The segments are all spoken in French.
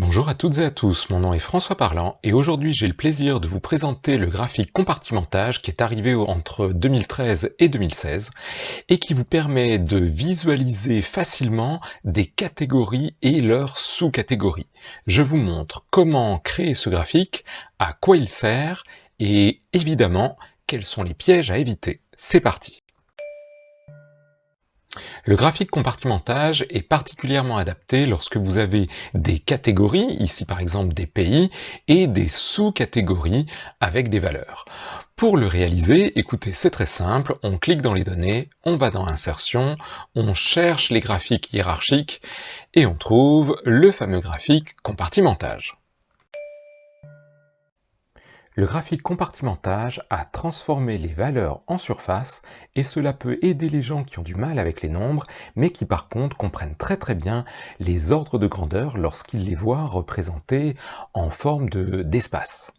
Bonjour à toutes et à tous, mon nom est François Parlant et aujourd'hui j'ai le plaisir de vous présenter le graphique compartimentage qui est arrivé entre 2013 et 2016 et qui vous permet de visualiser facilement des catégories et leurs sous-catégories. Je vous montre comment créer ce graphique, à quoi il sert et évidemment quels sont les pièges à éviter. C'est parti! Le graphique compartimentage est particulièrement adapté lorsque vous avez des catégories, ici par exemple des pays, et des sous-catégories avec des valeurs. Pour le réaliser, écoutez, c'est très simple, on clique dans les données, on va dans Insertion, on cherche les graphiques hiérarchiques et on trouve le fameux graphique compartimentage. Le graphique compartimentage a transformé les valeurs en surface et cela peut aider les gens qui ont du mal avec les nombres mais qui par contre comprennent très bien les ordres de grandeur lorsqu'ils les voient représentés en forme d'espace.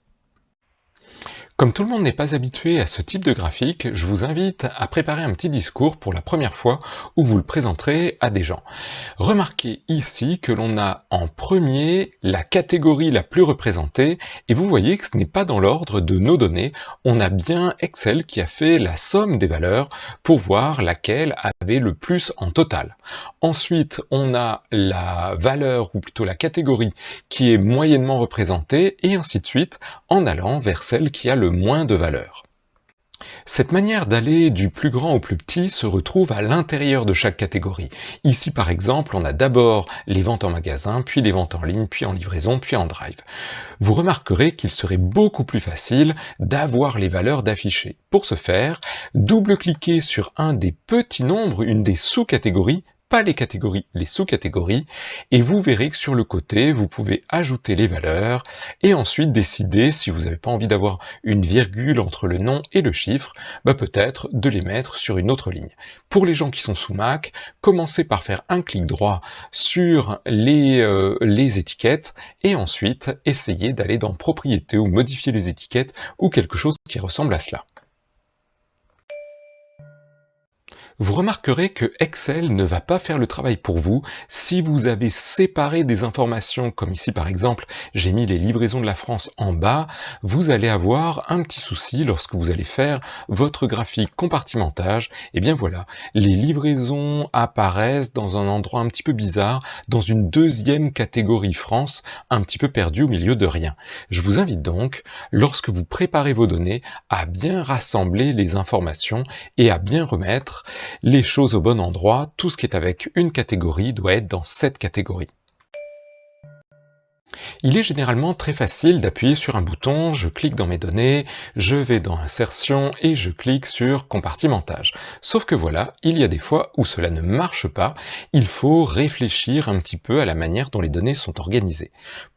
Comme tout le monde n'est pas habitué à ce type de graphique, je vous invite à préparer un petit discours pour la première fois où vous le présenterez à des gens. Remarquez ici que l'on a en premier la catégorie la plus représentée et vous voyez que ce n'est pas dans l'ordre de nos données, on a bien Excel qui a fait la somme des valeurs pour voir laquelle avait le plus en total. Ensuite, on a la valeur ou plutôt la catégorie qui est moyennement représentée et ainsi de suite en allant vers celle qui a le moins de valeur. Cette manière d'aller du plus grand au plus petit se retrouve à l'intérieur de chaque catégorie. Ici par exemple, on a d'abord les ventes en magasin, puis les ventes en ligne, puis en livraison, puis en drive. Vous remarquerez qu'il serait beaucoup plus facile d'avoir les valeurs d'afficher. Pour ce faire, double-cliquez sur un des petits nombres, une des sous-catégories, pas les catégories, les sous-catégories, et vous verrez que sur le côté, vous pouvez ajouter les valeurs et ensuite décider, si vous n'avez pas envie d'avoir une virgule entre le nom et le chiffre, peut-être de les mettre sur une autre ligne. Pour les gens qui sont sous Mac, commencez par faire un clic droit sur les étiquettes et ensuite essayez d'aller dans Propriétés ou modifier les étiquettes ou quelque chose qui ressemble à cela. Vous remarquerez que Excel ne va pas faire le travail pour vous si vous avez séparé des informations, comme ici par exemple, j'ai mis les livraisons de la France en bas, vous allez avoir un petit souci lorsque vous allez faire votre graphique compartimentage. Et bien voilà, les livraisons apparaissent dans un endroit un petit peu bizarre, dans une deuxième catégorie France, un petit peu perdue au milieu de rien. Je vous invite donc, lorsque vous préparez vos données, à bien rassembler les informations et à bien remettre les choses au bon endroit. Tout ce qui est avec une catégorie doit être dans cette catégorie. Il est généralement très facile d'appuyer sur un bouton, je clique dans mes données, je vais dans Insertion et je clique sur Compartimentage. Sauf que voilà, il y a des fois où cela ne marche pas, il faut réfléchir un petit peu à la manière dont les données sont organisées.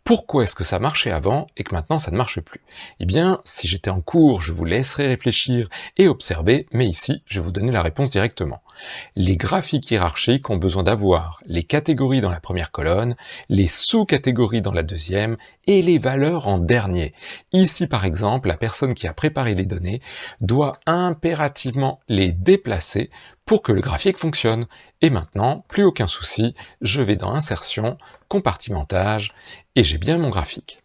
Pourquoi est-ce que ça marchait avant et que maintenant ça ne marche plus? Eh bien, si j'étais en cours, je vous laisserai réfléchir et observer, mais ici, je vais vous donner la réponse directement. Les graphiques hiérarchiques ont besoin d'avoir les catégories dans la première colonne, les sous-catégories dans la deuxième et les valeurs en dernier. Ici, par exemple, la personne qui a préparé les données doit impérativement les déplacer pour que le graphique fonctionne. Et maintenant, plus aucun souci, je vais dans Insertion, Compartimentage, et j'ai bien mon graphique.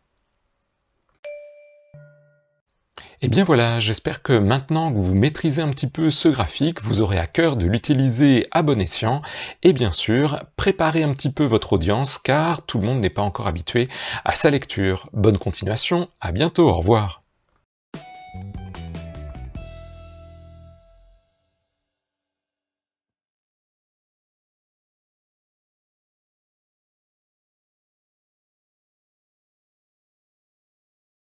Et bien voilà, j'espère que maintenant que vous maîtrisez un petit peu ce graphique, vous aurez à cœur de l'utiliser à bon escient, et bien sûr, préparez un petit peu votre audience, car tout le monde n'est pas encore habitué à sa lecture. Bonne continuation, à bientôt, au revoir.